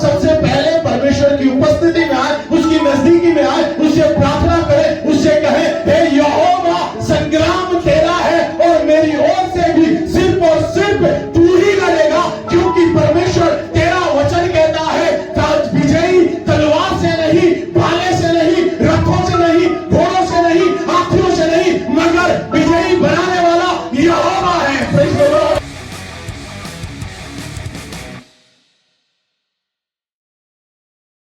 सबसे पहले परमेश्वर की उपस्थिति में आए, उसकी नजदीकी में आए, उससे प्रार्थना करें, उससे कहें, हे यहोवा, संग्राम तेरा है और मेरी ओर से भी सिर्फ और सिर्फ तू ही लड़ेगा, क्योंकि परमेश्वर तेरा वचन कहता है विजयी तलवार से नहीं, भाले से नहीं, रथों से नहीं, घोड़ों से नहीं, हाथियों से नहीं, मगर विजयी बनाने वाला यहोवा है। Praise the Lord.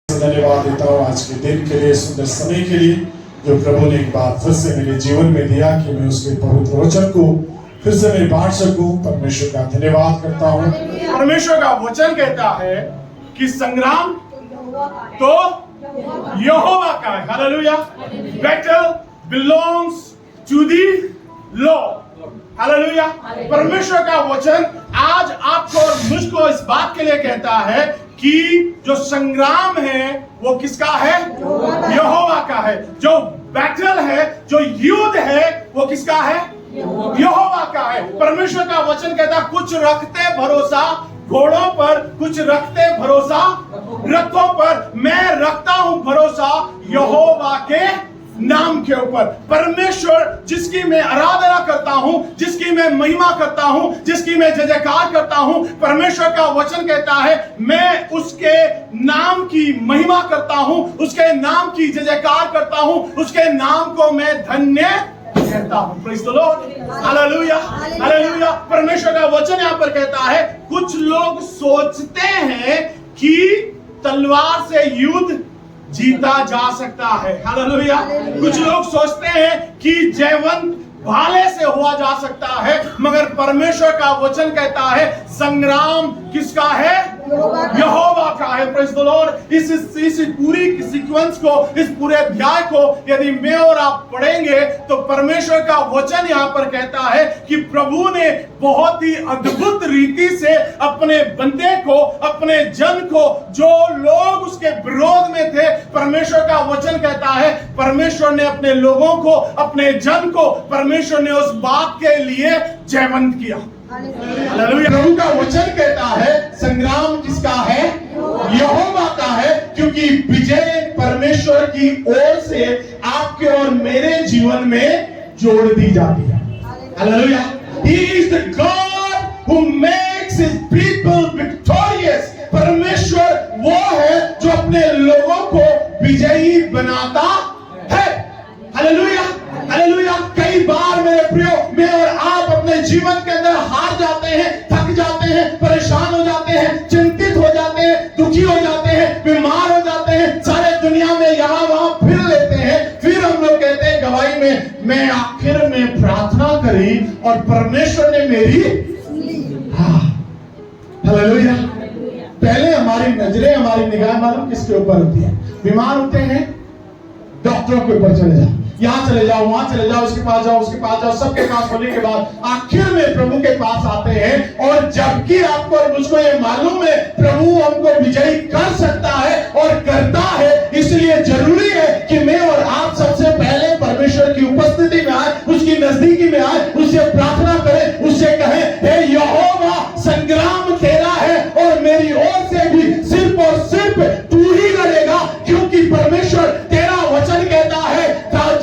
धन्यवाद देता हूँ आज के दिन के लिए, सुंदर समय के लिए जो प्रभु ने एक बार फिर से मेरे जीवन में दिया कि मैं उसके पवित्र वचन को फिर से मैं बांट सकूं। परमेश्वर का धन्यवाद करता हूँ। परमेश्वर का वचन कहता है कि संग्राम तो यहोवा का है। Hallelujah. Battle belongs to the Lord. Hallelujah. परमेश्वर का वचन आज आपको और मुझको इस बात के लिए कहता है कि जो संग्राम है वो किसका है? यहोवा का है। जो बैटल है, जो युद्ध है, वो किसका है? यहोवा का है। परमेश्वर का वचन कहता है कुछ रखते भरोसा घोड़ों पर, कुछ रखते भरोसा रथों पर, मैं रखता हूं भरोसा यहोवा के नाम के ऊपर। परमेश्वर जिसकी मैं आराधना करता हूं, जिसकी मैं महिमा करता हूं, जिसकी मैं जय जयकार करता हूं, परमेश्वर का वचन कहता है मैं उसके नाम की महिमा करता हूं, उसके नाम की जय जयकार करता हूं, उसके नाम को मैं धन्य कहता हूं। Praise the Lord. Hallelujah, hallelujah. परमेश्वर का वचन यहां पर कहता है कुछ लोग सोचते हैं कि तलवार से युद्ध जीता जा सकता है। हालेलुया। कुछ लोग सोचते हैं कि जयवंत भाले से हुआ जा सकता है, मगर परमेश्वर का वचन कहता है संग्राम किसका है? यहोवा का है। Praise the Lord. इस पूरी सीक्वेंस को, इस पूरे अध्याय को यदि मैं और आप पढ़ेंगे तो परमेश्वर का वचन यहाँ पर कहता है कि प्रभु ने बहुत ही अद्भुत रीति से अपने बंदे को, अपने जन को, जो लोग उसके विरोध में थे, परमेश्वर का वचन कहता है परमेश्वर ने अपने लोगों को, अपने जन को, परमेश्वर ने उस बात के लिए जयवंत किया। प्रभु का वचन कहता है संग्राम किसका है? यहोवा का है, क्योंकि विजय परमेश्वर की ओर से आपके और मेरे जीवन में जोड़ दी जाती है। Hallelujah. He is the God who makes his people victorious। परमेश्वर वो है जो अपने लोगों को विजयी बनाता है। Hallelujah, hallelujah. कई बार मेरे प्रियो, मैं और आप अपने जीवन के अंदर हार जाते हैं, थक जाते हैं, परेशान हो जाते हैं, चिंतित हो जाते हैं, दुखी हो जाते हैं, बीमार हो जाते हैं, सारे दुनिया में यहाँ वहां फिर लेते हैं। फिर हम लोग कहते हैं गवाही में, मैं आखिर में प्रार्थना करी और परमेश्वर ने मेरी हालेलुया। पहले हमारी नजरें, हमारी निगाह मालूम किसके ऊपर होती है? बीमार होते हैं, डॉक्टरों के ऊपर चले जाओ, यहाँ चले जाओ, वहां चले जाओ, उसके पास जाओ, उसके पास जाओ, सबके पास होने के बाद आखिर में प्रभु के पास आते हैं। और जबकि आपको और मुझको ये मालूम है प्रभु हमको विजयी कर सकता है और करता है, इसलिए जरूरी है कि मैं और आप सबसे पहले परमेश्वर की उपस्थिति में आए, उसकी नजदीकी में आए, उससे प्रार्थना करें, उससे कहें, हे यहोवा, संग्राम तेरा है और मेरी ओर से भी सिर्फ और सिर्फ तू ही लड़ेगा, क्योंकि परमेश्वर तेरा वचन कहता है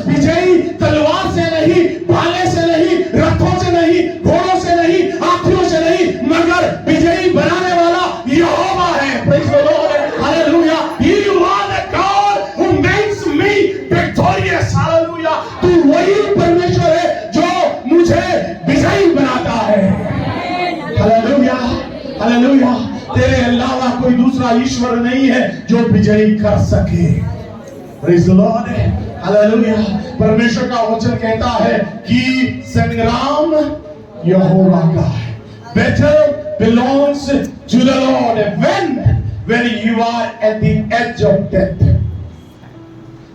विजयी तलवार से नहीं, भाले से नहीं, रथों से नहीं, घोड़ों से नहीं, हाथियों से नहीं, मगर विजयी बनाने वाला यहोवा है। Praise the Lord. Hallelujah. You are the God who makes me victorious। Hallelujah. तू वही परमेश्वर है जो मुझे विजयी बनाता है। Hallelujah, hallelujah. तेरे अलावा कोई दूसरा ईश्वर नहीं है जो विजयी कर सके। Praise the Lord. हालेलुया। परमेश्वर का वचन कहता है कि संग्राम यहोवा का है। Battle belongs to the Lord when you are at the edge of death।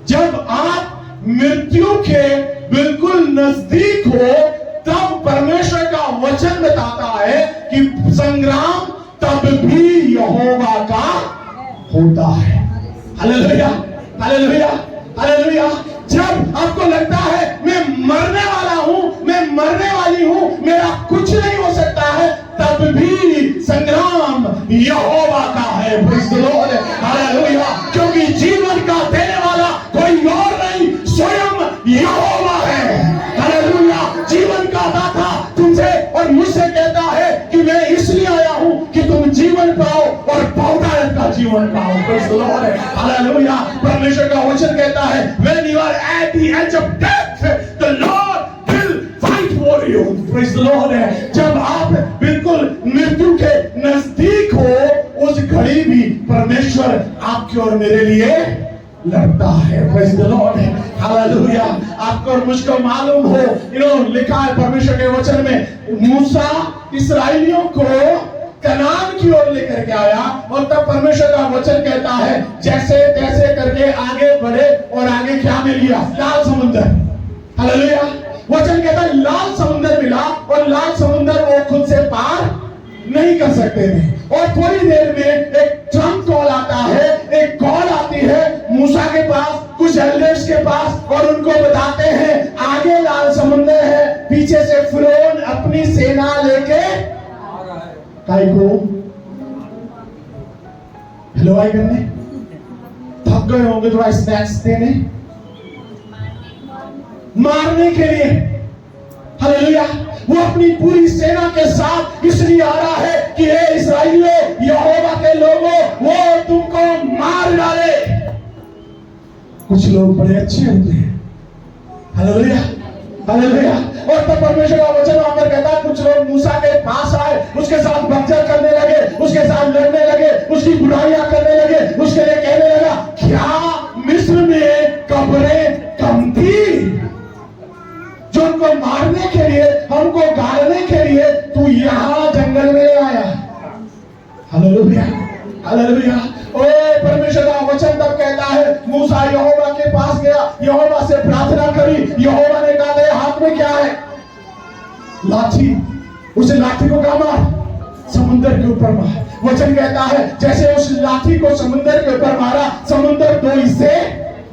जब आप मृत्यु के बिल्कुल नजदीक हो, तब परमेश्वर का वचन बताता है कि संग्राम तब भी यहोवा का होता है। Hallelujah, hallelujah, hallelujah. जब आपको लगता है मैं मरने वाला हूं, मैं मरने वाली हूं, मेरा कुछ नहीं हो सकता है, तब भी संग्राम यहोवा का है। Praise the Lord. जीवन पाओ। Praise the Lord, hallelujah. परमेश्वर का वचन कहता है when you are at the edge of death, the Lord will fight for you. Praise the Lord, जब आप बिल्कुल मृत्यु के नजदीक हो, उस घड़ी भी परमेश्वर आपके और मेरे लिए लड़ता है। Praise the Lord, hallelujah. आपको और मुझको मालूम हो, लिखा है परमेश्वर के वचन में, मूसा इस्राएलियों को कनान की ओर लेकर के आया, और तब परमेश्वर का वचन कहता है जैसे तैसे करके आगे बढ़े, और आगे क्या मिल गया? लाल समुद्र। हालेलुया। वचन कहता है लाल समुद्र मिला, और लाल समुद्र वो खुद से पार नहीं कर सकते थे। और थोड़ी देर में एक ट्रम्प कॉल आता है, एक कॉल आती है मूसा के पास, कुछ एल्डर्स के पास, और उनको बताते हैं आगे लाल समुद्र है, पीछे से फिरौन अपनी सेना लेके काय को हलवाई करने थक गए होंगे, थोड़ा स्नैक्स देने, मारने के लिए। हालेलुया। वो अपनी पूरी सेना के साथ इसलिए आ रहा है कि हे इस्राएलियों, यहोवा के लोगों, वो तुमको मार डाले। कुछ लोग बड़े अच्छे होते हैं। Hallelujah, hallelujah. और तब परमेश्वर का वचन वहां पर कहता है कुछ लोग मूसा के पास आए, उसके साथ बंजर करने लगे, उसके साथ लड़ने लगे, उसकी बुराइयां करने लगे, उसके लिए कहने लगा क्या मिस्र में कब्रें कम थी जो उनको मारने के लिए, हमको गाड़ने के लिए तू यहां जंगल में आया। Hallelujah, hallelujah. ओ परमेश्वर का वचन तब कहता है मूसा यहोवा के पास गया, यहोवा से प्रार्थना करी, यहोवा ने कहा तेरे हाथ में क्या है? लाठी। उस लाठी को कहां मार? समुद्र के ऊपर मार। वचन कहता है जैसे उस लाठी को समुद्र के ऊपर मारा, समुद्र दो हिस्से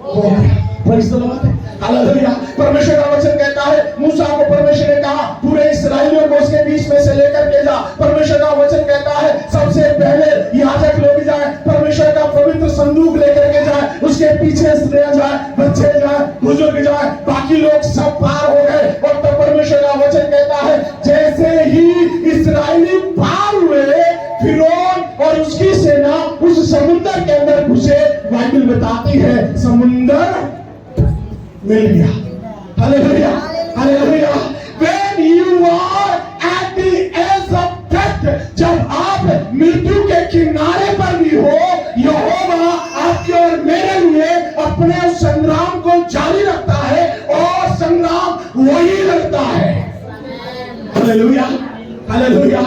हो गया। Praise the Lord, hallelujah. परमेश्वर का वचन कहता है मूसा को परमेश्वर ने कहा पूरे इस्राएलियों को उसके बीच में से लेकर के जा। परमेश्वर का वचन कहता है सबसे पहले याजक लोग जाए, परमेश्वर का पवित्र संदूक लेकर के जाए, उसके पीछे स्त्रियां जाए, बच्चे जाए, बुजुर्ग जाए, बाकी लोग सब पार हो गए। और तब परमेश्वर का वचन कहता है जैसे ही इस्राएली पार हुए, फिरौन और उसकी सेना उस समुद्र के अंदर घुसे। बाइबल बताती है समुद्र मिल गया। Hallelujah, hallelujah. When you are at the edge of death, जब आप मृत्यु के किनारे पर भी हो, यहोवा आपके और मेरे लिए अपने उस संग्राम को जारी रखता है, और संग्राम वही लड़ता है। Hallelujah, hallelujah,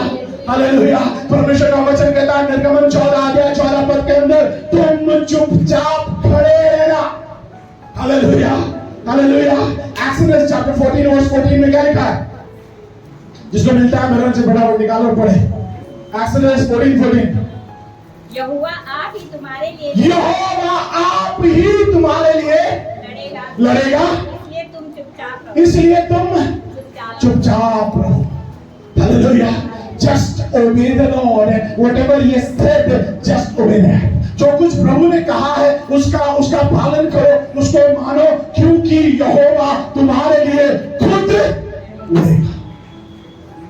hallelujah. परमेश्वर का वचन कहता है निर्गमन 14 अध्याय 14 पद के अंदर, तुम चुपचाप खड़े रहना। Hallelujah, hallelujah. Exodus chapter 14 verse 14 में क्या लिखा है? जिसको मिलता है मेरे से फटाफट निकालो और पढ़े। एक्सोडस 14:14। यहोवा आप ही तुम्हारे लिए यहोवा आप ही तुम्हारे लिए लड़ेगा, इसलिए तुम चुपचाप रहो। इसलिए तुम चुपचाप रहो। Hallelujah. Just obey the Lord. Whatever He has said, just obey that. जो कुछ प्रभु ने कहा है उसका पालन करो, उसको मानो, क्योंकि यहोवा तुम्हारे लिए खुद लड़ेगा।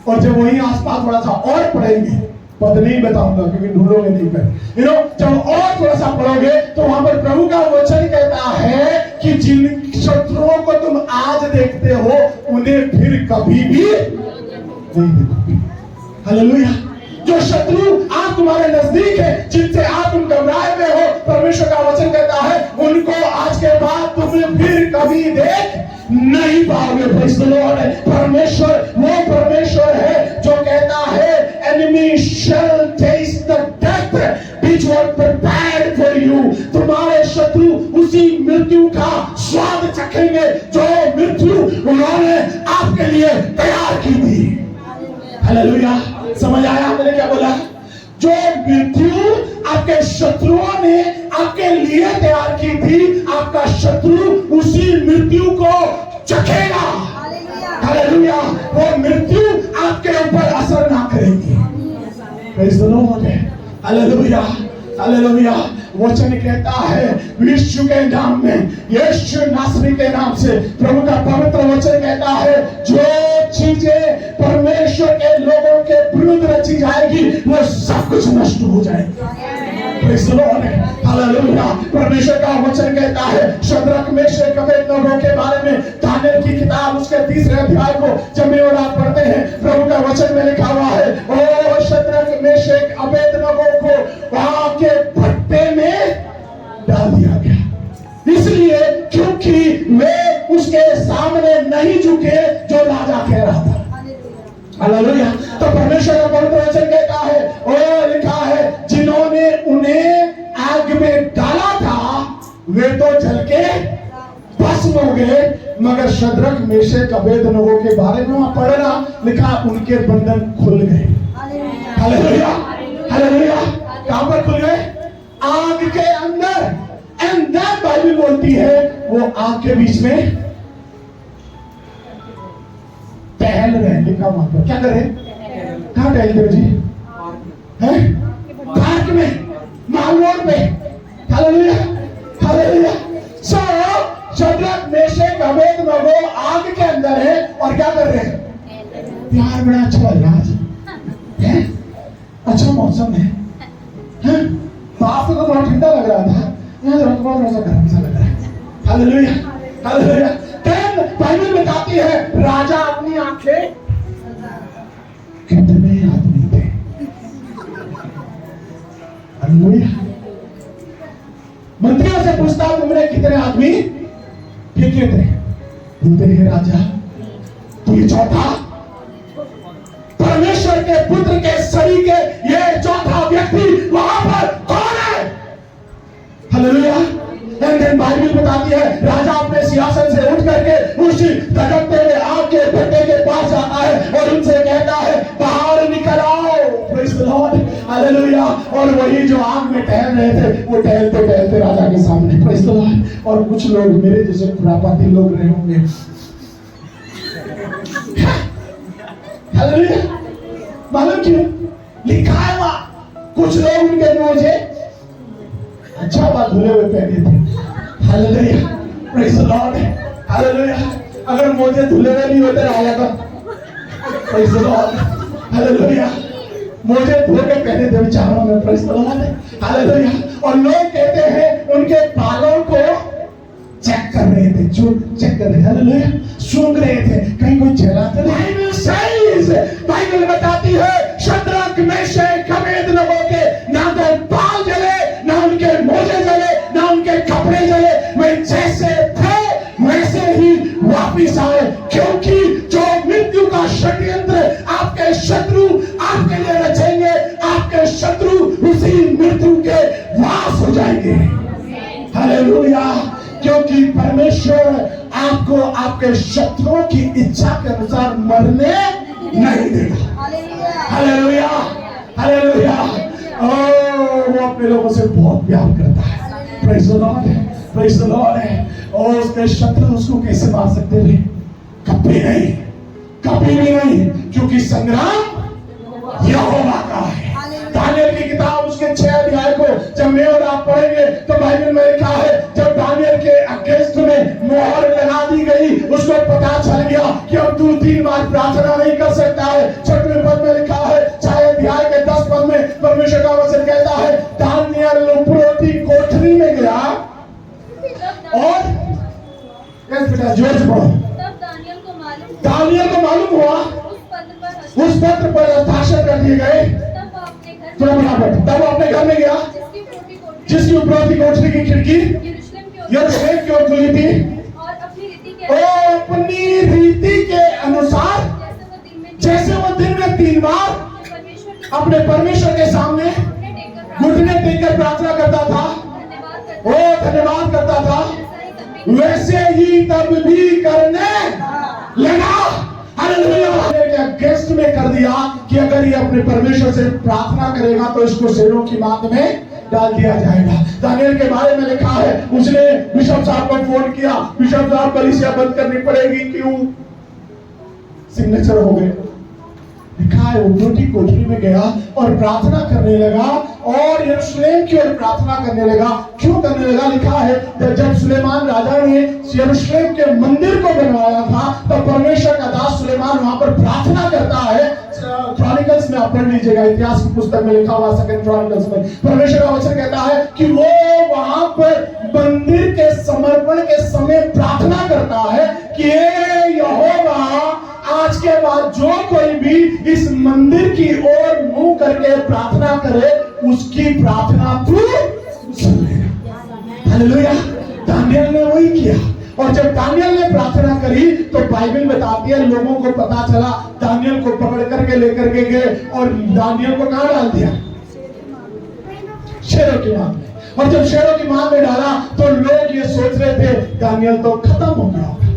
और जब वही आसपास थोड़ा सा और पढ़ेंगे, पद नहीं बताऊंगा क्योंकि ढूंढोगे नहीं पर, जब और थोड़ा सा पढ़ोगे तो वहां पर प्रभु का वचन कहता है कि जिन शत्रुओं को तुम आज देखते हो उन्हें फिर कभी भी नहीं देखोगे। हालेलुया। जो शत्रु आज तुम्हारे नजदीक है, जिनसे आज तुम घबराए हुए हो, परमेश्वर का वचन कहता है उनको आज के बाद तुम फिर कभी देख नहीं पाओगे। Praise the Lord. परमेश्वर वो परमेश्वर है जो कहता है enemy shall taste the death which was prepared for you. तुम्हारे शत्रु उसी मृत्यु का स्वाद चखेंगे जो मृत्यु उन्होंने आपके लिए तैयार की थी। हालेलुया। समझ आया मैंने क्या बोला? जो मृत्यु आपके शत्रुओं ने आपके लिए तैयार की थी, आपका शत्रु उसी मृत्यु को चखेगा। हालेलुया। वो मृत्यु आपके ऊपर असर ना करेगी। Praise the Lord. Hallelujah, hallelujah. वचन कहता है यीशु के नाम में, यीशु नासरी के नाम से, प्रभु का पवित्र वचन कहता है जो चीजें परमेश्वर के लोगों के विरुद्ध रची जाएगी वो सब कुछ नष्ट हो जाएगी। Praise the Lord, hallelujah. परमेश्वर का वचन कहता है शद्रक मेशक अबेदनगो के बारे में, दानियेल की किताब उसके 3 अध्याय को जब मैं और आप पढ़ते हैं, प्रभु का वचन में लिखा हुआ है, ओ शद्रक मेशक अबेदनगो को वहां के भट्टे में डाल दिया गया। इसलिए क्योंकि वे उसके सामने नहीं झुके जो राजा कह रहा था। हालेलुया। तो परमेश्वर का पवित्र वचन कहता है, और लिखा है जिन्होंने उन्हें आग में डाला था वे तो जल के भस्म हो गए, मगर शद्रक मेशक अबेदनगो के बारे में वहां पढ़ना लिखा उनके बंधन खुल गए। Hallelujah, hallelujah. कहां पर खुल गए? आग के अंदर। एंड दैट बाइबल बोलती है वो आग के बीच में टहल रहे। लिखा वहां पर क्या कर रहे? कहां टहलते हो जी? हैं? पार्क में, मॉल रोड पे। Hallelujah, hallelujah. So Shadrach Meshach Abednego आग के अंदर है और क्या कर रहे हैं? प्यार बड़ा अच्छा लग रहा है, अच्छा मौसम है, बाप को तो थोड़ा ठंडा लग रहा था, यहाँ थोड़ा सा गर्म सा लग रहा है। Hallelujah, hallelujah. बाइबल बताती है राजा अपनी आंखें, कितने आदमी थे? हालेलुया। मंत्रियों से पूछता तुमने कितने आदमी फेंके थे? बोलते हैं राजा तू ये चौथा परमेश्वर के पुत्र के शरीर के ये चौथा व्यक्ति वहां पर कौन है? हालेलुया। बाइबल बताती है राजा अपने सिंहासन से उठ करके उस धड़कते हुए आग के भट्टे के पास जाता है और उनसे कहता है बाहर निकल आओ। Praise the Lord, hallelujah. और वही जो आग में टहल रहे थे वो टहलते टहलते राजा के सामने। Praise the Lord. और कुछ लोग मेरे जैसे खुरापाती लोग रहे होंगे। हालेलुया। मालूम क्यों? लिखा है वहां कुछ लोग उनके मुझे अच्छा बात धुले हुए पहने थे। Hallelujah, praise the Lord, hallelujah. अगर मुझे धुले हुए नहीं होते आया था, प्रेज़ द लॉर्ड, हालेलुया। मुझे धो के पहने थे विचारों में, प्रेज़ द लॉर्ड, हालेलुया। और लोग कहते हैं उनके बालों को चेक कर रहे थे, जो चेक कर रहे, हालेलुया, सूंघ रहे थे कहीं कोई जला तो नहीं। बाइबल बताती है शद्रक मेशक अबेदनगो के ना तो बाल जले, ना उनके मोजे जले, ना उनके कपड़े जले, वे जैसे थे वैसे ही वापिस आए। क्योंकि जो मृत्यु का षड्यंत्र आपके शत्रु आपके लिए रचेंगे, आपके शत्रु उसी मृत्यु के वास हो जाएंगे। हालेलुया। क्योंकि परमेश्वर आपको आपके शत्रुओं की इच्छा के अनुसार मरने नहीं देगा। Hallelujah, hallelujah. वो अपने लोगों से बहुत प्यार करता है। Praise the Lord, praise the Lord. और उसके शत्रु उसको कैसे मार सकते थे? कभी नहीं, कभी भी नहीं, क्योंकि संग्राम यहोवा का है। दानियेल की किताब उसके 6 अध्याय को जब मैं और आप पढ़ेंगे तो बाइबल में लिखा है जब दानियेल के अगेंस्ट में मोहर लगा दी गई, उसको पता चल गया कि अब तू 3 बार प्रार्थना नहीं कर सकता है। 6वें पद में लिखा है, 6 अध्याय के 10 पद में परमेश्वर का वचन कहता है दानियेल उपरोक्ति कोठरी में गया और बेटा जोर से पढ़ो। दानियेल को मालूम हुआ उस पत्र पर हस्ताक्षर कर दिए गए, तब वो अपने घर में गया जिसकी उपरोक्ति कोठरी की खिड़की यरूशलेम की ओर खुली थी और अपनी रीति के अनुसार जैसे वो दिन में 3 बार अपने परमेश्वर के सामने घुटने टेककर प्रार्थना करता था, वो धन्यवाद करता था, वैसे ही तब भी करने लगा। हालेलुया। गेस्ट में कर दिया कि अगर ये अपने परमेश्वर से प्रार्थना करेगा तो इसको शेरों की मांद में डाल दिया जाएगा। दानियेल के बारे में लिखा है उसने बिशप साहब को फोन किया, बिशप साहब कलीसिया बंद करनी पड़ेगी, क्यों? सिग्नेचर हो गए। लिखा है उपरोक्ति कोठरी में गया और प्रार्थना करने लगा और यरूशलेम की ओर प्रार्थना करने लगा। क्यों करने लगा? लिखा है जब सुलेमान राजा ने यरूशलेम के मंदिर को बनवाया था तब परमेश्वर का दास सुलेमान वहां पर प्रार्थना करता है। क्रॉनिकल्स में आप पढ़ लीजिएगा, इतिहास की पुस्तक में लिखा हुआ सेकंड क्रॉनिकल्स में परमेश्वर का वचन कहता है कि वो वहां पर मंदिर के समर्पण के समय प्रार्थना करता है कि हे यहोवा, आज के बाद जो कोई भी इस मंदिर की ओर मुंह करके प्रार्थना करे उसकी प्रार्थना तू सुन लेगा। हालेलुया। दानियल ने वही किया, और जब दानियल ने प्रार्थना करी तो बाइबल बताती है लोगों को पता चला, दानियल को पकड़ करके लेकर के गए और दानियल को कहां डाल दिया? शेरों की मां में। और जब शेरों की मां में डाला तो लोग ये सोच रहे थे दानियल तो खत्म हो गया होगा,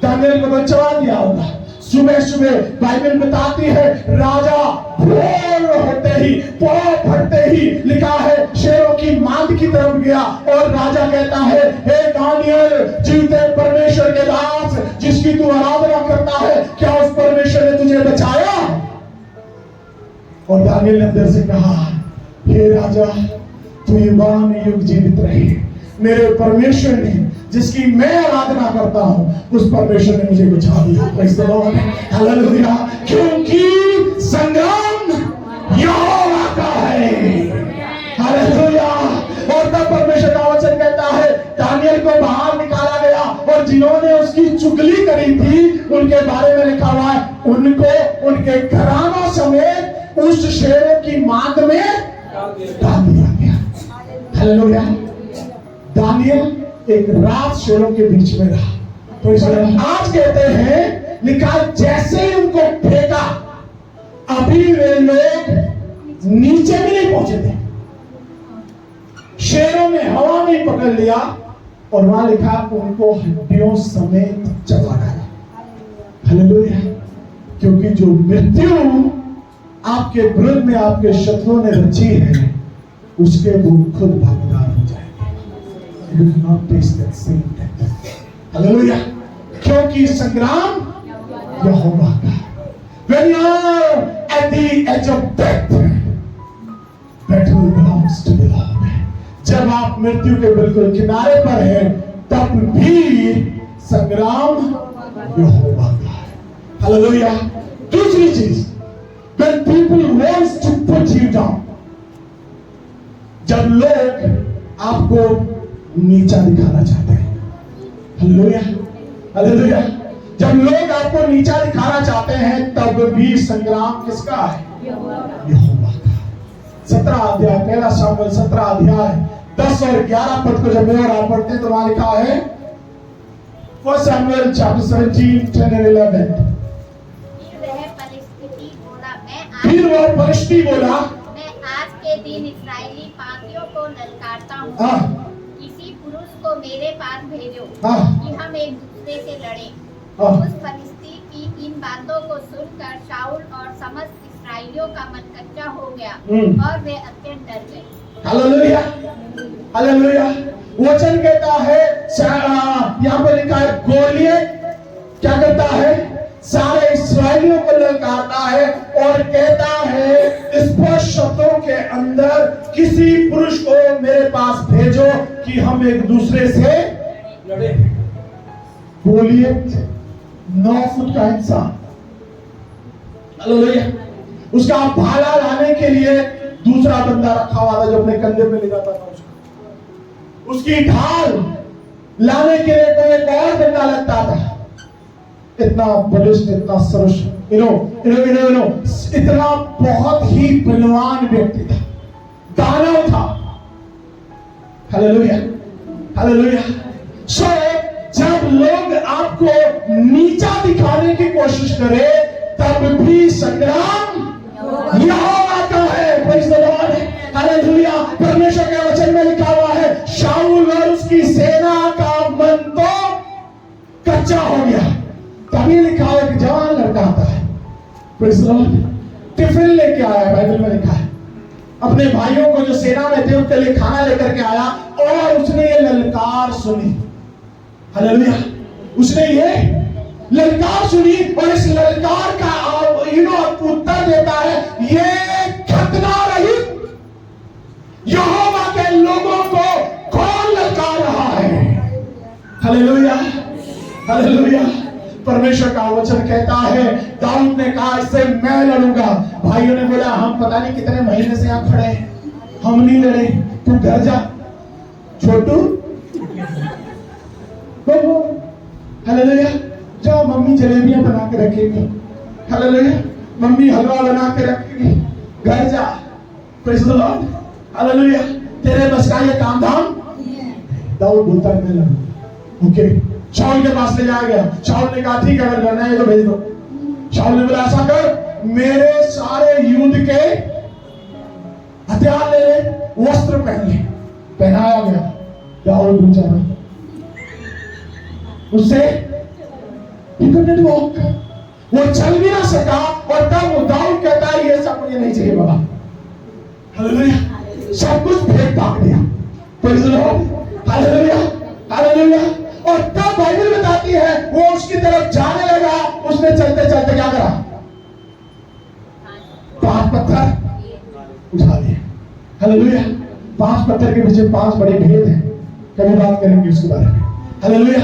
दानियल को तो चबा दिया होगा। सुबह सुबह बाइबल बताती है राजा भोर होते ही, पौ फटते ही, लिखा है शेरों की मांद की तरफ गया और राजा कहता है, हे दानियल, जीवते परमेश्वर के दास जिसकी तू आराधना करता है, क्या उस परमेश्वर ने तुझे बचाया? और दानियल ने अंदर से कहा, हे राजा, तू युगान युग जीवित रहे, मेरे परमेश्वर ने जिसकी मैं आराधना करता हूं उस परमेश्वर ने मुझे बचा दिया। Praise the Lord, hallelujah. क्योंकि संग्राम यहोवा का है, हालेलुया। और तब परमेश्वर का वचन कहता है दानियल को बाहर निकाला गया और जिन्होंने उसकी चुगली करी थी उनके बारे में लिखा हुआ है, उनको उनके घरानों समेत उस शेरों की मांद में डाल दिया गया। हालेलुया। दानियल एक रात शेरों के बीच में रहा। तो आज कहते हैं लिखा, जैसे ही उनको फेंका अभी वे लोग नीचे भी नहीं पहुंचे थे, शेरों ने हवा में पकड़ लिया और वहां लिखा उनको हड्डियों समेत चबा डाला। हालेलुया। क्योंकि जो मृत्यु आपके विरुद्ध में आपके शत्रुओं ने रची है उसके वो खुद भागीदार हो जाएंगे। You will not taste that same death. Hallelujah. क्योंकि संग्राम यहोवा का। When you are at the edge of death, battle belongs to the Lord. जब आप मृत्यु के बिल्कुल किनारे पर हैं, तब भी संग्राम यहोवा का है। Hallelujah. दूसरी चीज, when people wants to put you down, जब लोग आपको नीचा दिखाना चाहते हैं, हालेलुया, हालेलुया। जब लोग आपको नीचा दिखाना चाहते हैं तब भी संग्राम किसका है? यहोवा का। 17 अध्याय, पहला शामुएल 17 अध्याय 10 और 11 पद को जब मैं और आप पढ़ते हैं तो वहां लिखा है, 1 Samuel chapter 17, 10 and 11। फिर वह पलिश्ती बोला, मैं आज के दिन इस्राएली पापियों को ललकारता हूँ, किसी पुरुष को मेरे पास भेजो कि हम एक दूसरे से लड़ें। उस फलिस्ती की इन बातों को सुनकर शाऊल और समस्त इस्राएलियों का मन कच्चा हो गया और वे अत्यंत डर गए। Hallelujah, hallelujah. वचन कहता है, यहाँ पर लिखा है, गोलियत क्या करता है? सारे इस्राएलियों को ललकारता है और कहता है स्पष्ट शब्दों के अंदर, किसी पुरुष को मेरे पास भेजो कि हम एक दूसरे से लड़े। गोलियत 9 फुट का इंसान, हालेलुया, उसका भाला लाने के लिए दूसरा बंदा रखा हुआ था जो अपने कंधे पे ले जाता था उसकी ढाल लाने के लिए कोई एक और बंदा लगता था। इतना बलिष्ठ, इतना सरस, इतना बहुत ही बलवान व्यक्ति था, दानव था। Hallelujah, hallelujah. सो जब लोग आपको नीचा दिखाने की कोशिश करें तब भी संग्राम यहोवा का है। Praise the Lord, hallelujah. परमेश्वर के वचन में लिखा हुआ है, शाऊल और उसकी सेना का मन तो कच्चा हो गया। तभी लिखा है कि जवान लड़का आता है, प्रेज़ द लॉर्ड, टिफिन लेके आया, बाइबल में लिखा है, अपने भाइयों को जो सेना में थे उनके लिए खाना लेकर के आया और उसने ये ललकार सुनी। हालेलुया, उसने ये ललकार सुनी और इस ललकार का उत्तर देता है, ये खतना रहित यहोवा के लोगों को कौन ललकार रहा है? Hallelujah, hallelujah. परमेश्वर का वचन कहता है, दाऊद ने कहा इससे मैं लड़ूंगा। भाइयों ने बोला हम पता नहीं कितने महीने से यहाँ खड़े हैं, हम नहीं लड़े, तू घर जा। छोटू हालेलुया, जाओ मम्मी जलेबियां बना के रखेगी, हालेलुया, मम्मी हलवा बना के रखेगी, घर जा। Praise the Lord, hallelujah. तेरे बस का ये काम धाम। दाऊद बोलता है मैं लड़ूंगा। ओके, शाऊल के पास ले जाया गया। शाऊल ने कहा ठीक है, अगर लड़ना है तो भेज दो। शाऊल ने बोला ऐसा कर, मेरे सारे युद्ध के हथियार ले ले, वस्त्र पहन ले। पहनाया गया। दाऊद बेचारा उससे वो चल भी ना सका, और तब वो दाऊद कहता है ये सब मुझे नहीं चाहिए बाबा, हालेलुया, सब कुछ फेंक भाग दिया। Praise the Lord, hallelujah, hallelujah. और तब बाइबल बताती है वो उसकी तरफ जाने लगा, उसने चलते चलते क्या करा, 5 पत्थर उठा लिए। हालेलुया। 5 पत्थर के पीछे 5 बड़े भेद हैं, कभी बात करेंगे उसके बारे में। हालेलुया।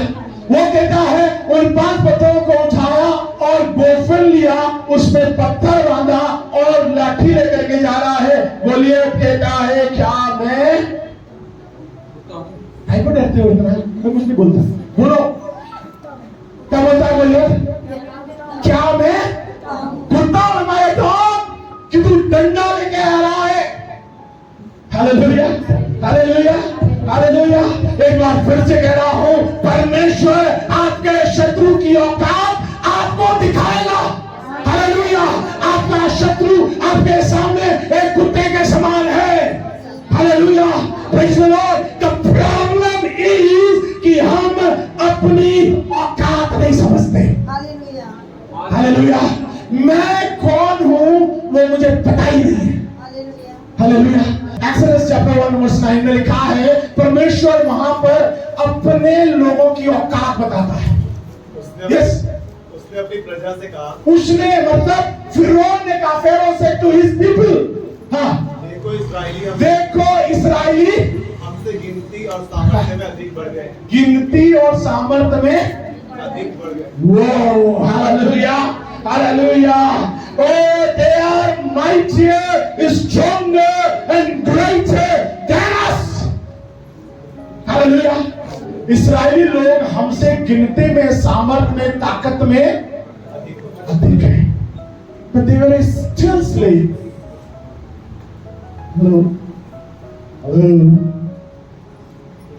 वो कहता है उन 5 पत्थरों को उठाया और गोफन लिया, उसमें पत्थर बांधा और लाठी लेकर के जा रहा है। बोलिए, कहता है क्या मैं को डरते हो इतना? मैं कुछ नहीं बोलता, बोलो क्या बोलता है? बोलिए, क्या मैं कुत्ता हूं मैं डॉग कि तू डंडा लेके आ रहा है? Hallelujah, hallelujah, hallelujah. एक बार फिर से कह रहा हूं, परमेश्वर आपके शत्रु की औकात आपको दिखाएगा। हालेलुया। आपका शत्रु आपके सामने एक कुत्ते के समान है। Hallelujah, praise the Lord. The problem is कि हम अपनी औकात नहीं समझते। Hallelujah, hallelujah. मैं कौन हूं वो मुझे पता ही नहीं है। हालेलुया। एक्सोडस चैप्टर 1 वर्स 9 में लिखा है, परमेश्वर वहां पर अपने लोगों की औकात बताता है। यस, उसने अपनी प्रजा से कहा, उसने मतलब फिरौन ने कहा, फेरो से टू हिज पीपल, हाँ, देखो इस्राएली हमसे गिनती और सामर्थ्य में अधिक बढ़ गए, गिनती और सामर्थ्य में अधिक बढ़ गए। वो hallelujah, hallelujah. Oh, they are mightier, stronger and greater than us. Hallelujah. इस्राएली लोग हमसे गिनती में, सामर्थ्य में, ताकत में अधिक है, but they were still slave. Hello, hello.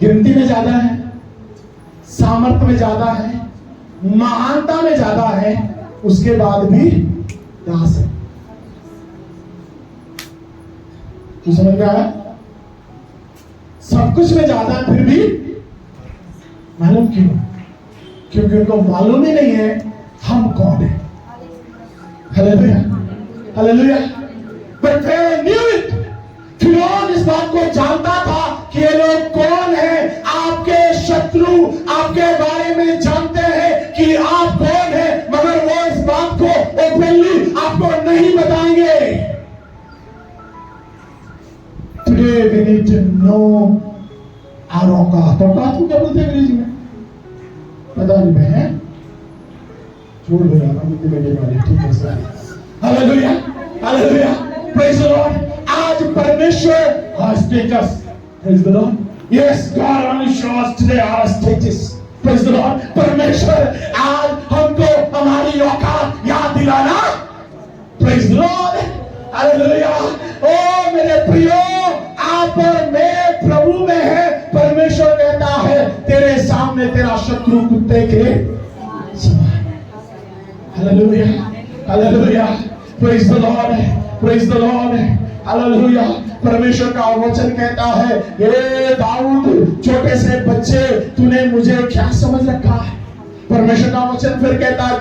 गिनती में ज्यादा है, सामर्थ्य में ज्यादा है, महानता में ज्यादा है, उसके बाद भी दास है। तो समझ में आया? सब कुछ में ज्यादा है फिर भी मालूम क्यों? क्योंकि उनको मालूम ही नहीं है हम कौन है। Hallelujah, hallelujah. But they knew it. फिरौन इस बात को जानता था कि ये लोग कौन हैं। आपके शत्रु आपके बारे में जानते हैं कि आप कौन हैं, मगर वो इस बात को ओपनली आपको नहीं बताएंगे। Today we need to know our औकात। औकात को क्या बोलते हैं अंग्रेजी में? पता नहीं मैं छोड़ दो यार, हम बेटे वाले, ठीक है sir. Hallelujah, hallelujah, praise the Lord. आज परमेश्वर has taken us, praise the Lord. Yes, God only shows today our status, praise the Lord. परमेश्वर आज हमको हमारी औकात याद दिलाना, praise the Lord, हालेलुया। ओ मेरे प्रियो, आप और मैं प्रभु में है। परमेश्वर कहता है तेरे सामने तेरा शत्रु कुत्ते के समान है। Hallelujah, hallelujah, praise the Lord, praise the Lord, hallelujah. परमेश्वर का वचन कहता है, हे दाऊद छोटे से बच्चे, तूने मुझे क्या समझ रखा है? परमेश्वर का वचन फिर कहता है,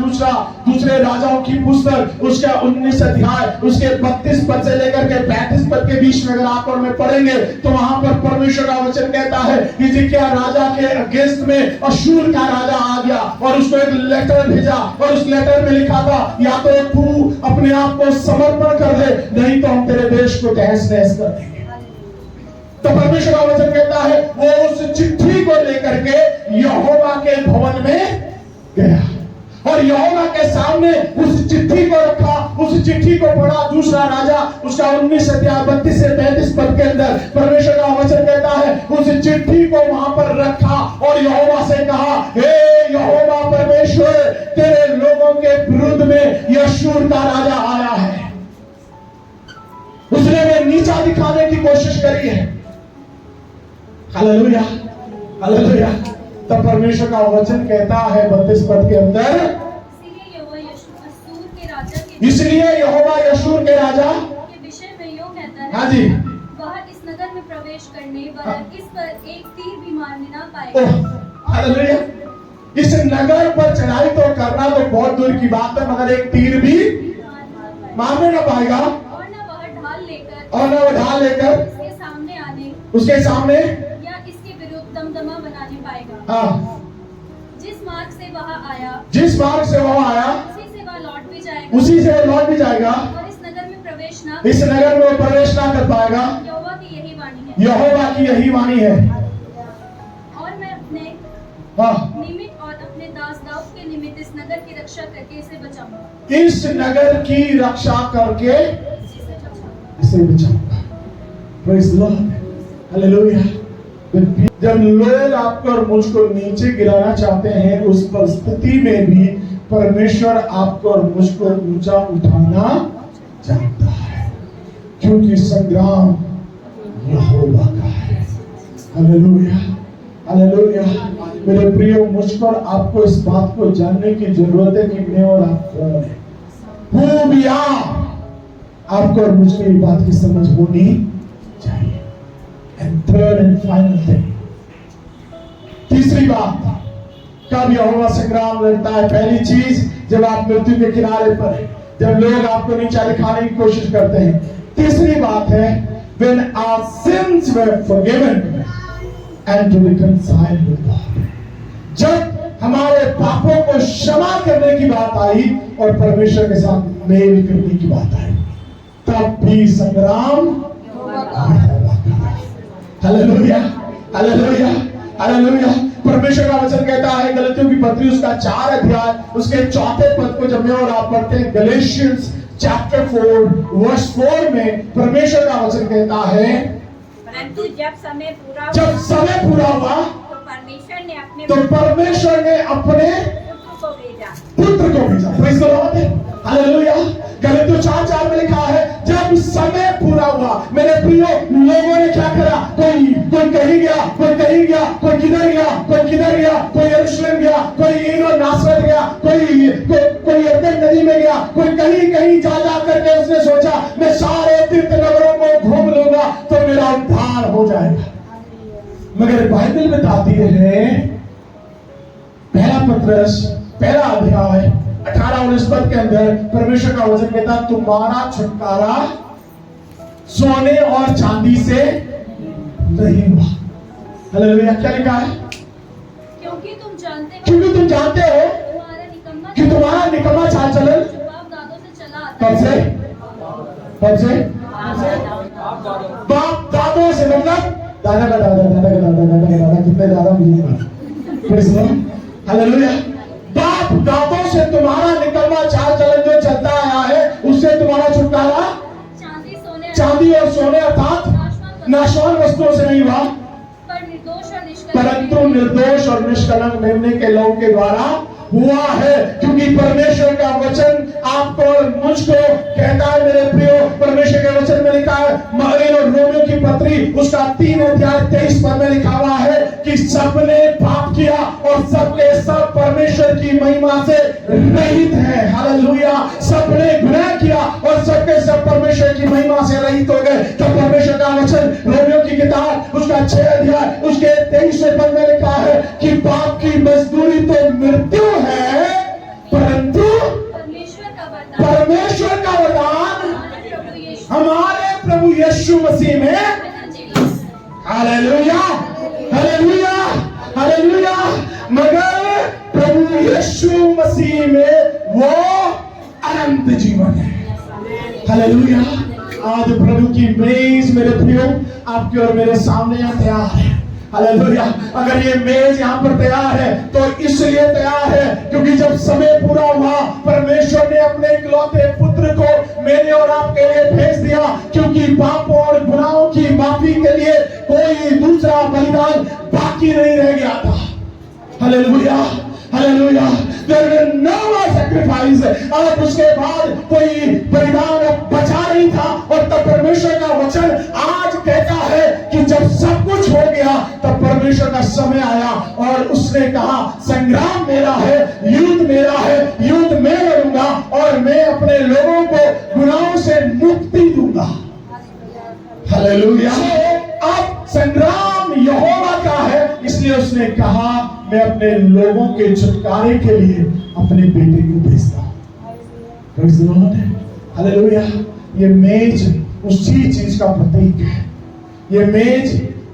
दूसरे राजाओं की पुस्तक उसका 19 अध्याय उसके 32 पद से लेकर के 35 पद के बीच में अगर आप और मैं पढ़ेंगे तो वहां पर परमेश्वर का वचन कहता है कि हिजकिय्याह राजा के अगेंस्ट में अशूर का राजा आ गया और उसको एक लेटर भेजा, और उस लेटर में लिखा था, या तो तू अपने आप को समर्पण कर दे, नहीं तो हम तेरे देश को तहस नहस कर देंगे। तो परमेश्वर का वचन कहता है वो उस चिट्ठी को लेकर के यहोवा के भवन में गया, और और यहोवा के सामने उस चिट्ठी को रखा, उस चिट्ठी को पढ़ा। दूसरा राजा उसका 19 अध्याय 32 से 33 पद के अंदर परमेश्वर का वचन कहता है उस चिट्ठी को वहां पर रखा और यहोवा से कहा, हे यहोवा परमेश्वर, तेरे लोगों के विरुद्ध में यशूर का राजा आया है। उसने वे नीचा दिखाने की कोशिश करी है। Hallelujah, hallelujah. तब परमेश्वर का वचन कहता है 32 पद के अंदर, इसलिए यहोवा यशूर के राजा के विषय में यूं कहता है, हाँ जी, वह इस नगर में प्रवेश करने वरन इस पर एक तीर भी मारने ना पाएगा। हालेलुया। इस नगर पर चढ़ाई तो करना तो बहुत दूर की बात है, मगर एक तीर भी मारने ना पाएगा और न वह ढाल लेकर उसके सामने या इसके विरुद्ध दमदमा बनाने पाएगा। हाँ, जिस मार्ग से वह आया जिस मार्ग से वह आया उसी से वह लौट भी जाएगा, उसी से वह लौट भी जाएगा और इस नगर में प्रवेश ना इस नगर में वो प्रवेश ना कर पाएगा। यहोवा की यही वाणी है। यहोवा की यही वाणी है। और मैं अपने निमित्त और अपने दास दाऊद के निमित्त इस नगर की रक्षा करके इसे बचाऊंगा। इस नगर की रक्षा करके इसे बचाऊंगा। Praise the Lord, hallelujah. जब लोग आपको और मुझको नीचे गिराना चाहते हैं, उस परिस्थिति में भी परमेश्वर आपको और मुझको ऊंचा उठाना चाहता है, क्योंकि संग्राम यहोवा का है। Hallelujah, hallelujah. मेरे प्रियो, मुझको और आपको इस बात को जानने की जरूरत है कि मैं और आप कौन है। Who we are। आपको और मुझको ये बात की समझ होनी चाहिए। And third and final thing, तीसरी बात, कब यहोवा संग्राम लड़ता है? पहली चीज, जब आप मृत्यु के किनारे पर हैं, जब लोग आपको नीचा दिखाने की कोशिश करते हैं। तीसरी बात है, when our sins were forgiven and to reconcile with God। जब हमारे पापों को क्षमा करने की बात आई और परमेश्वर के साथ मेल करने की बात आई, तब भी संग्राम हालेलुया, हालेलुया, हालेलुया। परमेश्वर का वचन कहता है गलतियों की पत्री उसका 4 अध्याय उसके 4 पद को जब मैं और आप पढ़ते हैं, गलेशियंस चैप्टर 4 वर्स 4 में परमेश्वर का वचन कहता है, परंतु जब समय पूरा हुआ तो परमेश्वर ने अपने पुत्र को भेजा। Praise the Lord, hallelujah. गलातियों 4:4 में लिखा है, जब समय पूरा हुआ। मेरे प्रियो, लोगों ने क्या करा? कोई कहीं गया, कोई कहीं गया, कोई किधर गया, कोई किधर गया, कोई यरूशलेम गया, कोई नासरत गया, कोई यरदन नदी में गया, कोई कहीं कहीं जा करके उसने सोचा मैं सारे तीर्थ नगरों को घूम लूंगा तो मेरा उद्धार हो जाएगा। मगर बाइबल बताती है, पहला पत्रस 1 अध्याय 18-19 पद के अंदर परमेश्वर का वचन कहता, तुम्हारा छुटकारा सोने और चांदी से नहीं हुआ। हालेलुया। क्या लिखा है? क्योंकि तुम जानते हो कि तुम्हारा निकम्मा चाल चलन बाप दादों से चला आता है। कब से? बाप दादों से, मतलब दादा का दादा, दादा का दादा, दादा का दादा, कितने दादा मिले। हालेलुया। बाप दादों से तुम्हारा निकम्मा चाल चलन जो चलता आया है, उससे तुम्हारा छुटकारा चांदी और सोने अर्थात नाशवान वस्तुओं से नहीं हुआ, परंतु निर्दोष और निष्कलंक मेमने के लोगों के द्वारा हुआ है। क्योंकि परमेश्वर का वचन आपको और मुझको कहता है, मेरे प्रियो, परमेश्वर के वचन में लिखा है, रोमियो की पत्री उसका 3 अध्याय 23 पद में लिखा हुआ है कि सबने पाप किया और सबके सब परमेश्वर की महिमा से रहित है। हालेलुया। सबने गुनाह किया और सबके सब परमेश्वर की महिमा से रहित हो गए। तब परमेश्वर का वचन रोमियो की किताब उसका 6 अध्याय उसके 23वें पद में लिखा है कि पाप की मजदूरी तो मृत्यु है, परंतु परमेश्वर का वरदान हमारे प्रभु यीशु मसीह में। Hallelujah, hallelujah, hallelujah. मगर प्रभु यीशु मसीह में वो अनंत जीवन है। हालेलुया। आज प्रभु की मेज मेरे प्रियो आपके और मेरे सामने तैयार है। हालेलुया। अगर ये मेज यहाँ पर तैयार है तो इसलिए तैयार है क्योंकि जब समय पूरा हुआ परमेश्वर ने अपने इकलौते पुत्र को मेरे और आपके लिए भेज दिया, क्योंकि पापों और गुनाहों की माफी के लिए कोई दूसरा बलिदान बाकी नहीं रह गया था। Hallelujah hallelujah. There was no more sacrifice। अब उसके बाद कोई बलिदान बचा नहीं था। और तब परमेश्वर का वचन आज कहता है कि जब सब कुछ हो गया तब परमेश्वर का समय आया और उसने कहा संग्राम मेरा है, युद्ध मेरा है, युद्ध मैं लड़ूंगा और मैं अपने लोगों को गुनाहों से मुक्ति दूंगा। हालेलुया। अब संग्राम यहोवा का है, इसलिए उसने कहा मैं अपने लोगों के छुटकारे के लिए अपने बेटे को भेजता हूं। हालेलुया। ये मेज उसी चीज का प्रतीक है। ये मेज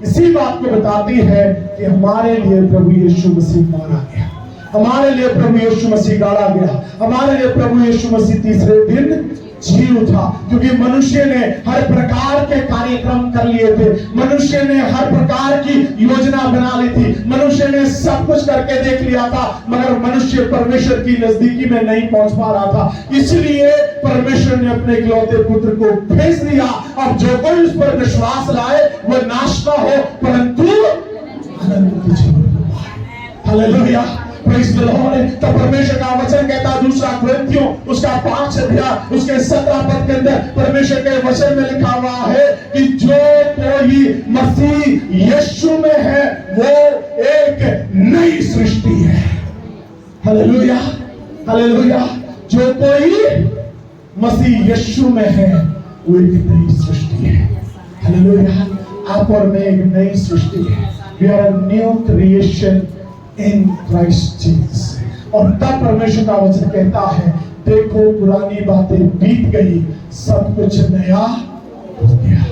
इसी बात को बताती है कि हमारे लिए प्रभु यीशु मसीह मारा गया, हमारे लिए प्रभु यीशु मसीह गाड़ा गया, हमारे लिए प्रभु यीशु मसीह तीसरे दिन जी उठा। क्योंकि मनुष्य ने हर प्रकार के कार्यक्रम कर लिए थे, मनुष्य ने हर प्रकार की योजना बना ली थी, मनुष्य ने सब कुछ करके देख लिया था, मगर मनुष्य परमेश्वर की नजदीकी में नहीं पहुंच पा रहा था। इसलिए परमेश्वर ने अपने इकलौते पुत्र को भेज दिया। अब जो कोई उस पर विश्वास लाए वो नाश ना हो परंतु अनंत जीवन पाए। हालेलुया। Praise the Lord. तो परमेश्वर का वचन कहता है दूसरा कुरिन्थियों उसका 5 अध्याय उसके 17 पद के अंदर परमेश्वर के वचन में लिखा हुआ है कि जो कोई मसीह यीशु में है वो एक नई सृष्टि है। Hallelujah hallelujah. जो कोई मसीह यीशु में है वो एक नई सृष्टि है। हालेलुया। आप और मैं एक नई सृष्टि है। We are a new creation in Christ Jesus. और तब परमेश्वर का वचन कहता है देखो पुरानी बातें बीत गई, सब कुछ नया हो गया।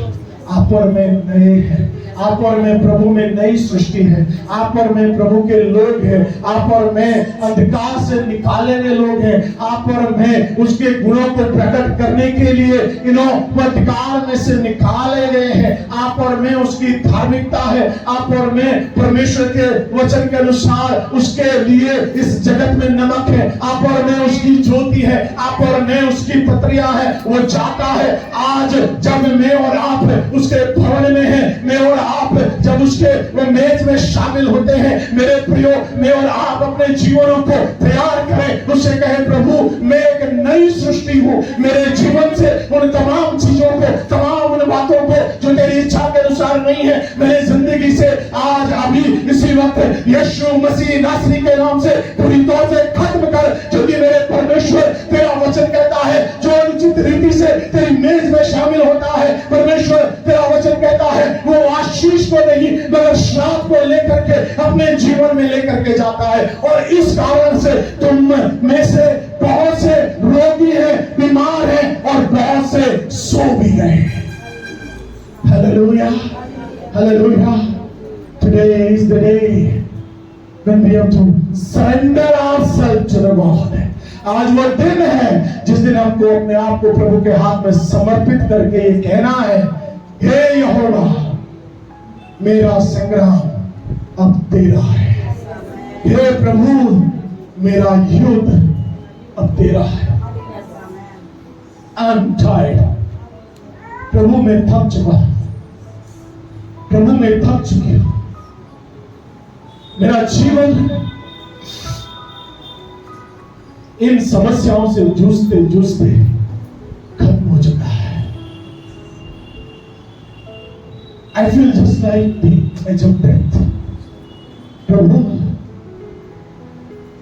आप और मैं नए हैं, आप और मैं प्रभु में नई सृष्टि है, आप और मैं प्रभु के लोग हैं, आप और मैं अंधकार से निकाले गए लोग हैं, आप और मैं उसके गुणों को प्रकट करने के लिए अंधकार में से निकाले गए हैं। आप और मैं उसकी धार्मिकता है, आप और मैं परमेश्वर के वचन के अनुसार उसके लिए इस जगत में नमक है, आप और मैं उसकी ज्योति है, आप और मैं उसकी पत्रियां है। वो चाहता है आज जब मैं और आप उसके भवन में हैं, मैं और आप जब उसके वो मेज में शामिल होते हैं, मेरे प्रियो मैं और आप अपने जीवनों को तैयार करें, उससे कहें प्रभु मैं एक नई सृष्टि हूँ, मेरे जीवन से उन तमाम चीजों को, तमाम उन बातों को जो तेरी इच्छा के अनुसार नहीं है, मेरी जिंदगी से आज अभी इसी वक्त यीशु मसीह नासरी के नाम से पूरी तौर से खत्म कर। क्योंकि मेरे परमेश्वर तेरा वचन कहता है जो अनुचित रीति से तेरी मेज में शामिल होता है, परमेश्वर तेरा वचन कहता है वो आशीष को नहीं मगर श्राप को लेकर के अपने जीवन में लेकर के जाता है। और इस कारण से तुम में से बहुत से रोगी हैं, बीमार हैं और बहुत से सो भी गए। Hallelujah hallelujah. Today is the day when we have to surrender ourselves to the Lord। आज वो दिन है जिस दिन हमको अपने आप को प्रभु के हाथ में समर्पित करके ये कहना है हे यहोवा मेरा संग्राम अब तेरा है, हे प्रभु मेरा युद्ध अब तेरा है। I'm tired। प्रभु मैं थक चुका, प्रभु मैं थक चुकी हूं, मेरा जीवन इन समस्याओं से जूझते जूझते खत्म हो चुका है। I feel just like the edge of death। प्रभु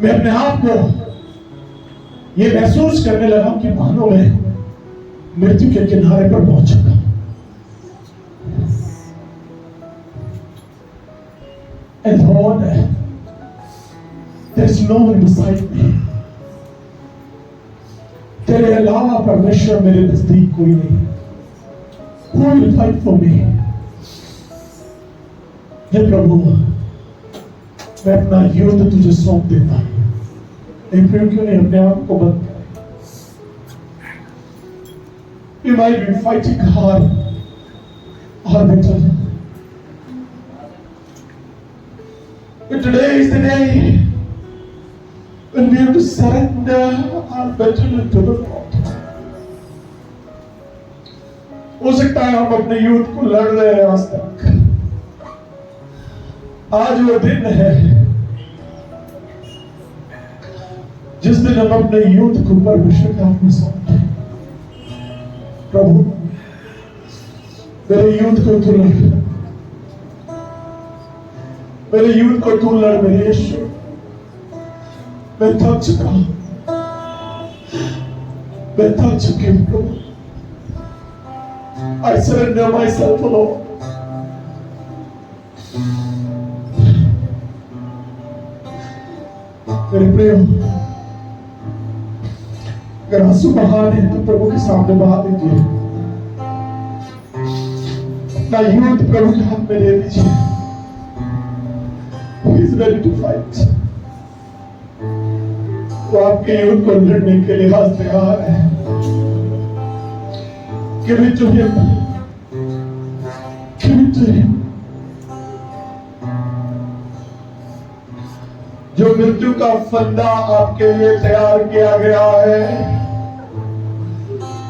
मैं अपने आप को ये महसूस करने लगा कि मानो मैं मृत्यु के किनारे पर पहुंच चुका। And Lord, there is no one beside me। तेरे अलावा परमेश्वर मेरे नजदीक कोई नहीं। Who will fight for me? हे प्रभु मैं अपना युद्ध तुझे सौंप देता हूं। एक प्रेम क्यों नहीं अपने आप को बंद करें। You might be fighting hard or better, But today is the day when we have to surrender our battle to the Lord. हो सकता है हम अपने युद्ध को लड़ रहे हैं आज तक। आज वो दिन है जिस दिन हम अपने युद्ध को परमेश्वर के हाथ में सौंपते हैं। प्रभु मेरे युद्ध को तू लड़, मेरे युद्ध को तू लड़ मेरे यीशु। मैं थक चुका हूं, मैं थक चुकी हूं प्रभु। I surrender myself, Lord. मेरे प्रिय, अगर आंसू बहाने तो प्रभु के सामने बहा दीजिए। अपना युद्ध प्रभु के हाथ में ले लीजिए। He is ready to fight. वो आपके युद्ध को लड़ने के लिए आज तैयार है। Give it to him. Give it to him. जो मृत्यु का फंदा आपके लिए तैयार किया गया है,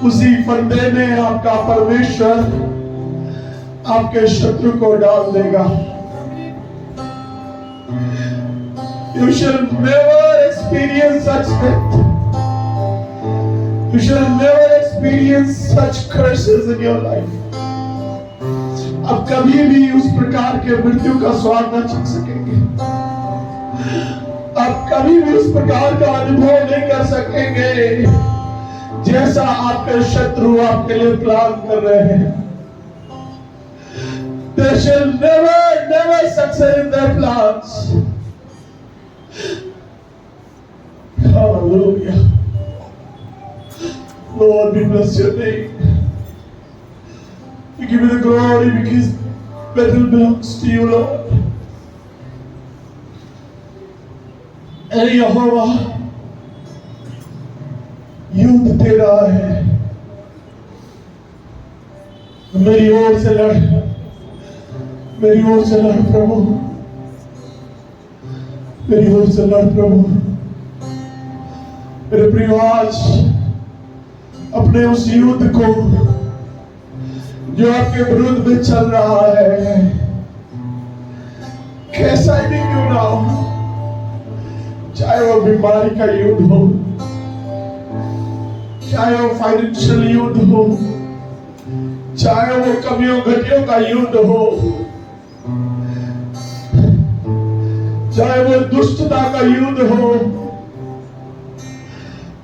उसी फंदे में आपका परमेश्वर आपके शत्रु को डाल देगा। You shall never experience such death. You shall never experience such curses in your life. अब कभी भी उस प्रकार के मृत्यु का स्वाद न चख सकेंगे। अब कभी भी उस प्रकार का अनुभव नहीं कर सकेंगे जैसा आपके शत्रु आपके लिए प्लान कर रहे हैं। They shall never succeed in their plans. Hallelujah. Lord, we bless your name. We give you the glory because battle belongs to you, Lord. And यहोवा युद्ध तेरा है। मेरी ओर से लड़, मेरी ओर से लड़ प्रभु, मेरी ओर से लड़ प्रभु। मेरे प्रिय, आज अपने उस युद्ध को जो आपके विरुद्ध में चल रहा है, कैसा ही नहीं क्यों ना हो, चाहे वो बीमारी का युद्ध हो, चाहे वो फाइनेंशियल युद्ध हो, चाहे वो कमियों घटियों का युद्ध हो, चाहे वो दुष्टता का युद्ध हो,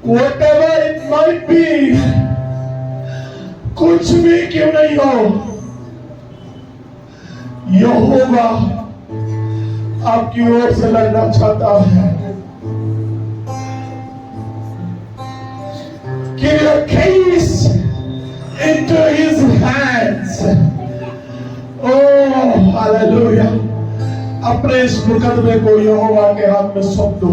whatever it might be, कुछ भी क्यों नहीं हो, यहोवा आपकी ओर से लड़ना चाहता है। Give your case into his hands. Oh, hallelujah. अपने इस मुकदमे को यहोवा के हाथ में सौंप दो।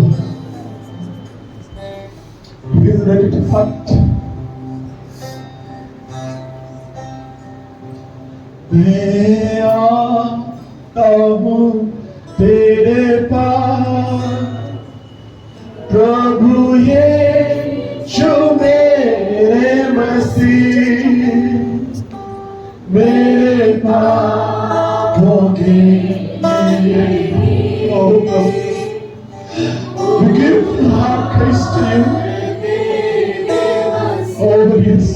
He is ready to fight. मैं आता हूँ तेरे पास, प्रभु यीशु मेरे मसीह, मेरे पापों के लिए। We give our case to you. Oh yes,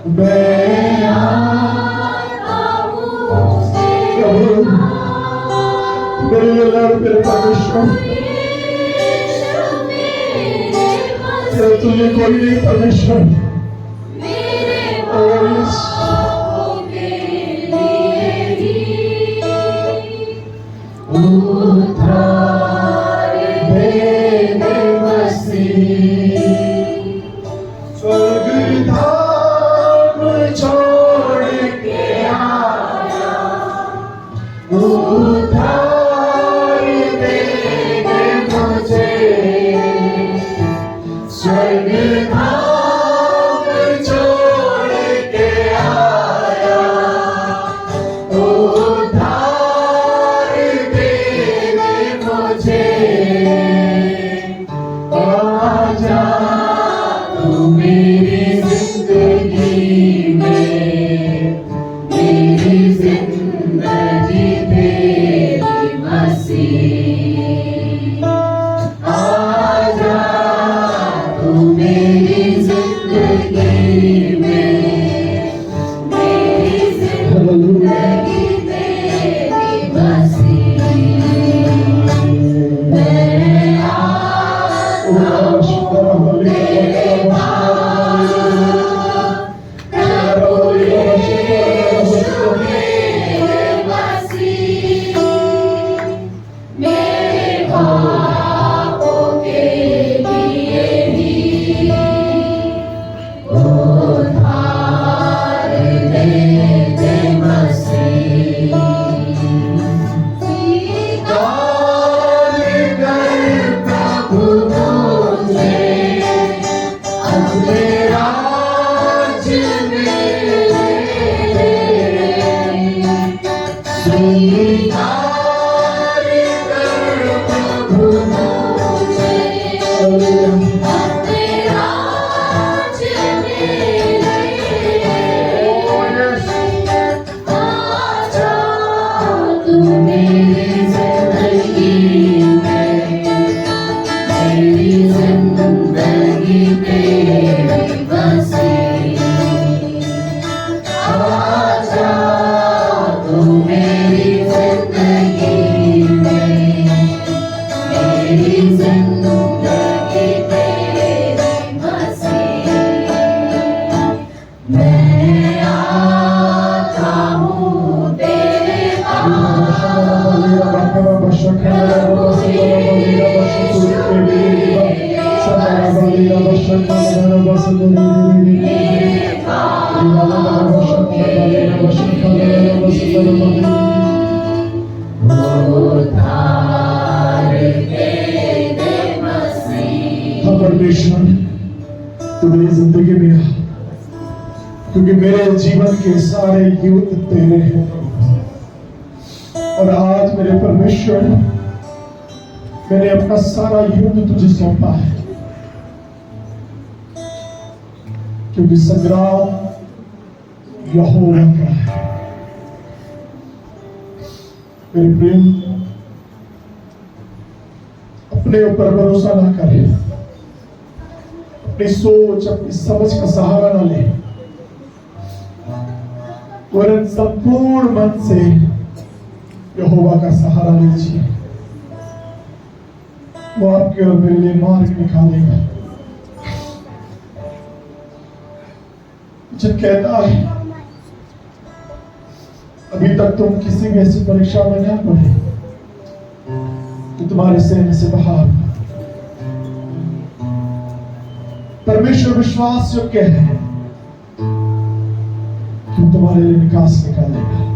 मैं आता हूँ मेरे लिए लड़ मेरे परमेश्वर। तेरे तुझे कोई नहीं परमेश्वर। Oh yes, उद्धार देने मसीह, स्वर्ग धाम छोड़ के आया, उद्धार देने मुझे, स्वर्ग धाम छोड़ के आया, उद्धार देने परमेश्वर तू मेरी जिंदगी में आ, क्योंकि मेरे जीवन के सारे युद्ध तेरे हैं। और आज मेरे परमेश्वर मैंने अपना सारा युद्ध तुझे सौंपा है, क्योंकि संग्राम यहोवा का है। मेरे प्रेम, अपने ऊपर भरोसा ना करे, अपनी सोच अपनी समझ का सहारा ना ले, वरन संपूर्ण मन से यहोवा का सहारा लीजिए। वो आपके और मेरे लिए मार्ग निकालेगा। जब कहता है अभी तक तुम किसी भी ऐसी परीक्षा में नहीं पड़े तो तुम्हारे सहने से बाहर। परमेश्वर विश्वास योग्य है कि तुम्हारे लिए निकास निकालेगा।